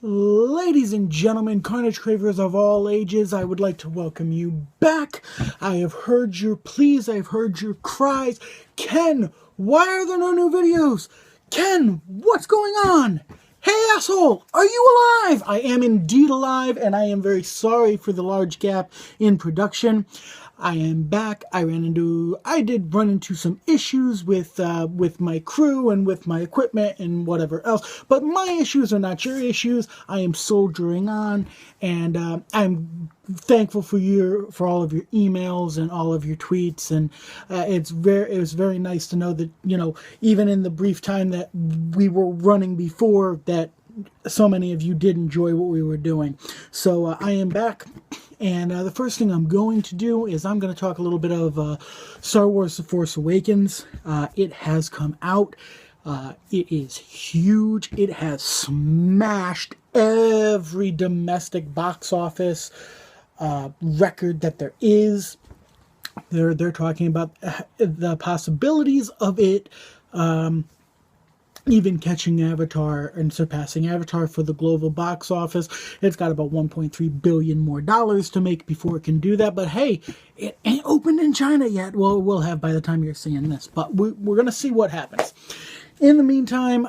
Ladies and gentlemen, carnage cravers of all ages, I would like to welcome you back. I have heard your pleas, I've heard your cries. Ken, why are there no new videos? Ken, what's going on? Hey asshole, are you alive? I am indeed alive, and I am very sorry for the large gap in production. I am back. I did run into some issues with my crew and with my equipment and whatever else. But my issues are not your issues. I am soldiering on, and I'm thankful for all of your emails and all of your tweets. And it was very nice to know that, even in the brief time that we were running before, that so many of you did enjoy what we were doing. So I am back. And the first thing I'm going to do is I'm going to talk a little bit of Star Wars The Force Awakens. It has come out. It is huge. It has smashed every domestic box office record that there is. They're talking about the possibilities of it even catching Avatar and surpassing Avatar for the global box office. It's got about $1.3 billion more to make before it can do that. But hey, it ain't opened in China yet. Well, we'll have by the time you're seeing this. But we're going to see what happens. In the meantime,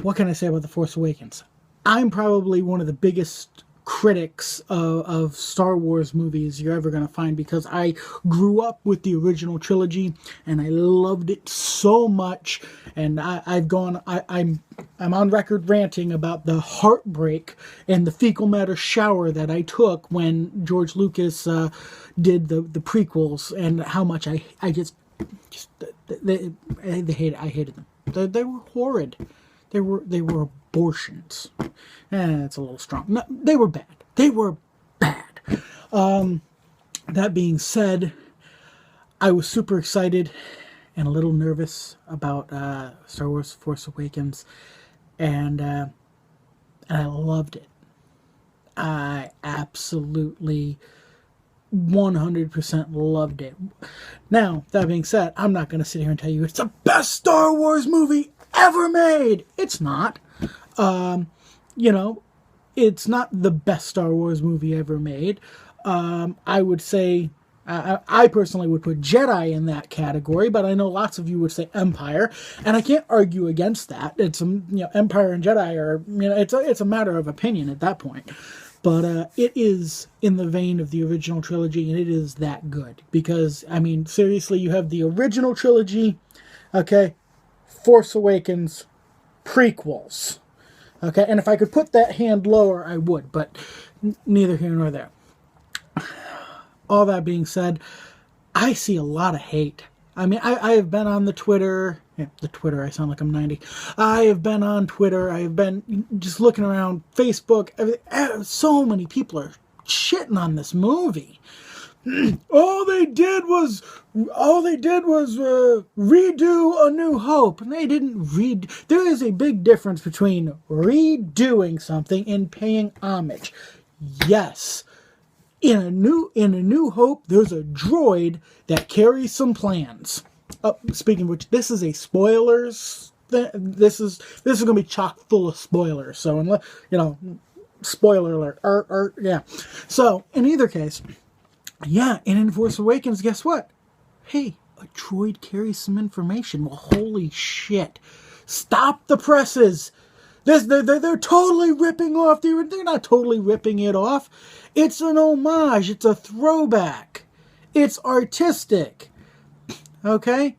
what can I say about The Force Awakens? I'm probably one of the biggest critics of Star Wars movies you're ever going to find, because I grew up with the original trilogy and I loved it so much. And I'm on record ranting about the heartbreak and the fecal matter shower that I took when George Lucas did the prequels, and how much I hated them. They were horrid. They were abortions. It's a little strong. No, they were bad. They were bad. That being said, I was super excited and a little nervous about Star Wars Force Awakens, and I loved it. I absolutely 100% loved it. Now, that being said, I'm not going to sit here and tell you it's the best Star Wars movie ever made. It's not. It's not the best Star Wars movie ever made. I would say, I personally would put Jedi in that category, but I know lots of you would say Empire, and I can't argue against that. It's Empire and Jedi are, it's a matter of opinion at that point. But it is in the vein of the original trilogy, and it is that good. Because, seriously, you have the original trilogy, okay, Force Awakens, prequels, okay? And if I could put that hand lower, I would, but neither here nor there. All that being said, I see a lot of hate. I have been on the Twitter, I sound like I'm 90. I have been on Twitter, I have been just looking around Facebook. So many people are shitting on this movie. All they did was redo A New Hope, and they didn't There is a big difference between redoing something and paying homage. Yes. In a New Hope, there's a droid that carries some plans. Speaking of which, this is a spoilers. This is going to be chock full of spoilers. So, spoiler alert. Yeah. So, in either case, yeah. And in Force Awakens, guess what? Hey, a droid carries some information. Well, holy shit! Stop the presses. They're totally ripping off. They're not totally ripping it off. It's an homage. It's a throwback. It's artistic. Okay?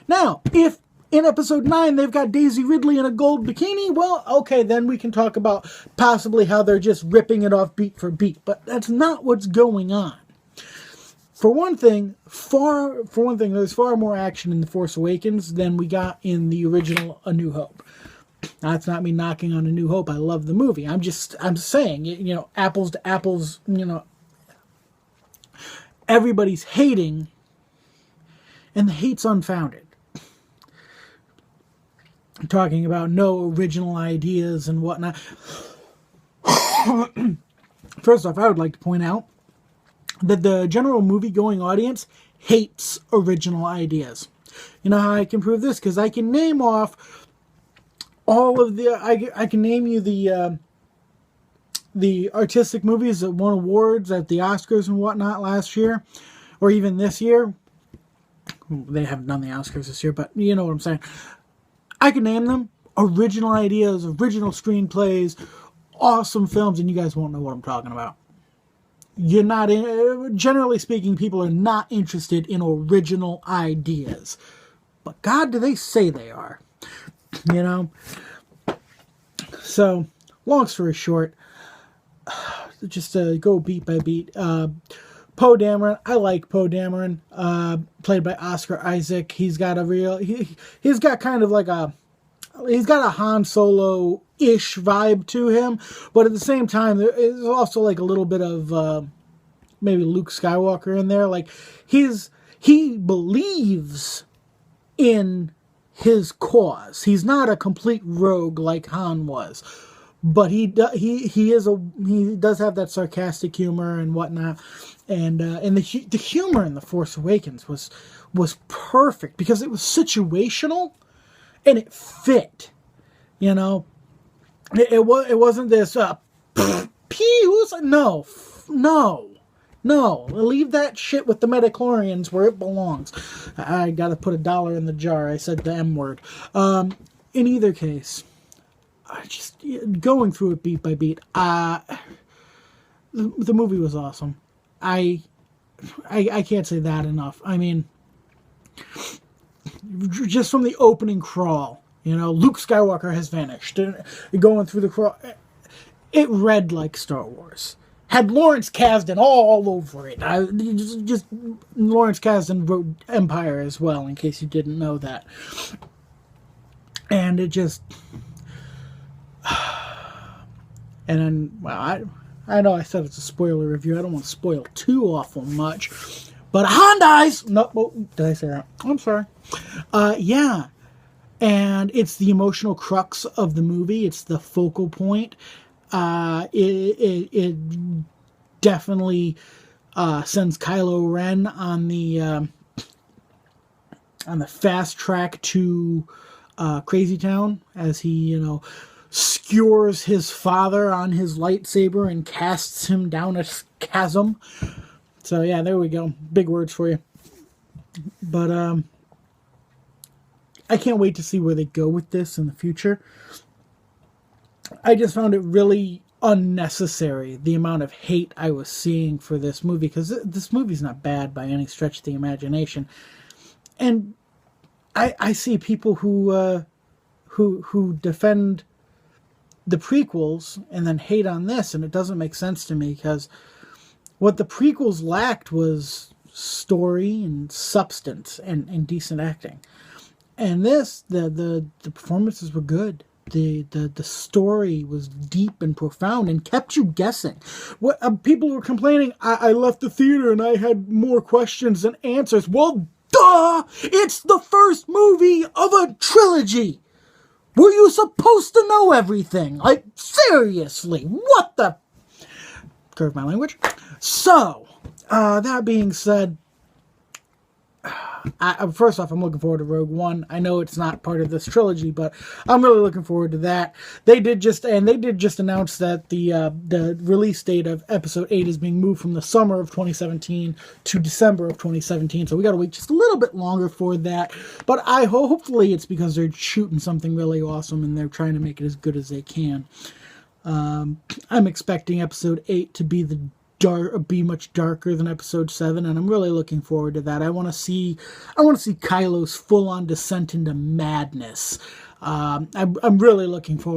Now, if in episode 9 they've got Daisy Ridley in a gold bikini, well, okay, then we can talk about possibly how they're just ripping it off beat for beat. But that's not what's going on. For one thing, there's far more action in The Force Awakens than we got in the original A New Hope. That's not me knocking on A New Hope. I love the movie. I'm saying, apples to apples, everybody's hating, and the hate's unfounded. Talking about no original ideas and whatnot. First off, I would like to point out that the general movie-going audience hates original ideas. You know how I can prove this? Because I can name off all of the I can name you the artistic movies that won awards at the Oscars and whatnot last year, or even this year. They haven't done the Oscars this year, but you know what I'm saying. I can name them. Original ideas, original screenplays, awesome films, and you guys won't know what I'm talking about. You're not, generally speaking, people are not interested in original ideas. But God, do they say they are. You know? So, long story short, just to go beat by beat, Poe Dameron, I like Poe Dameron, played by Oscar Isaac. He's got he's got kind of like he's got a Han Solo-ish vibe to him, but at the same time, there is also like a little bit of maybe Luke Skywalker in there. Like, he believes in his cause. He's not a complete rogue like Han was, but he does have that sarcastic humor and whatnot, and the humor in The Force Awakens was perfect because it was situational. And it fit, you know. It wasn't this pews. No. Leave that shit with the midichlorians where it belongs. I gotta put $1 in the jar. I said the M word. In either case, I just going through it beat by beat. The movie was awesome. I can't say that enough. I mean, just from the opening crawl, you know, Luke Skywalker has vanished. Going through the crawl, it read like Star Wars. Had Lawrence Kasdan all over it. Just Lawrence Kasdan wrote Empire as well, in case you didn't know that. And it just, and then, well, I know I said it's a spoiler review. I don't want to spoil too awful much. But Han dies! No, oh, did I say that? I'm sorry. Yeah. And it's the emotional crux of the movie. It's the focal point. It definitely sends Kylo Ren on the fast track to Crazy Town as he, you know, skewers his father on his lightsaber and casts him down a chasm. So yeah, there we go. Big words for you. But I can't wait to see where they go with this in the future. I just found it really unnecessary, the amount of hate I was seeing for this movie, because this movie's not bad by any stretch of the imagination. And I see people who defend the prequels and then hate on this, and it doesn't make sense to me, because what the prequels lacked was story and substance and decent acting. And this, the performances were good. The story was deep and profound and kept you guessing. What people were complaining, I left the theater and I had more questions than answers. Well, duh! It's the first movie of a trilogy! Were you supposed to know everything? Like, seriously, what the... Curve my language. So, that being said, first off, I'm looking forward to Rogue One. I know it's not part of this trilogy, but I'm really looking forward to that. They did just announce that the release date of Episode 8 is being moved from the summer of 2017 to December of 2017. So we got to wait just a little bit longer for that. But hopefully it's because they're shooting something really awesome and they're trying to make it as good as they can. I'm expecting Episode 8 to be be much darker than Episode 7, and I'm really looking forward to that. I want to see Kylo's full-on descent into madness. I'm really looking forward.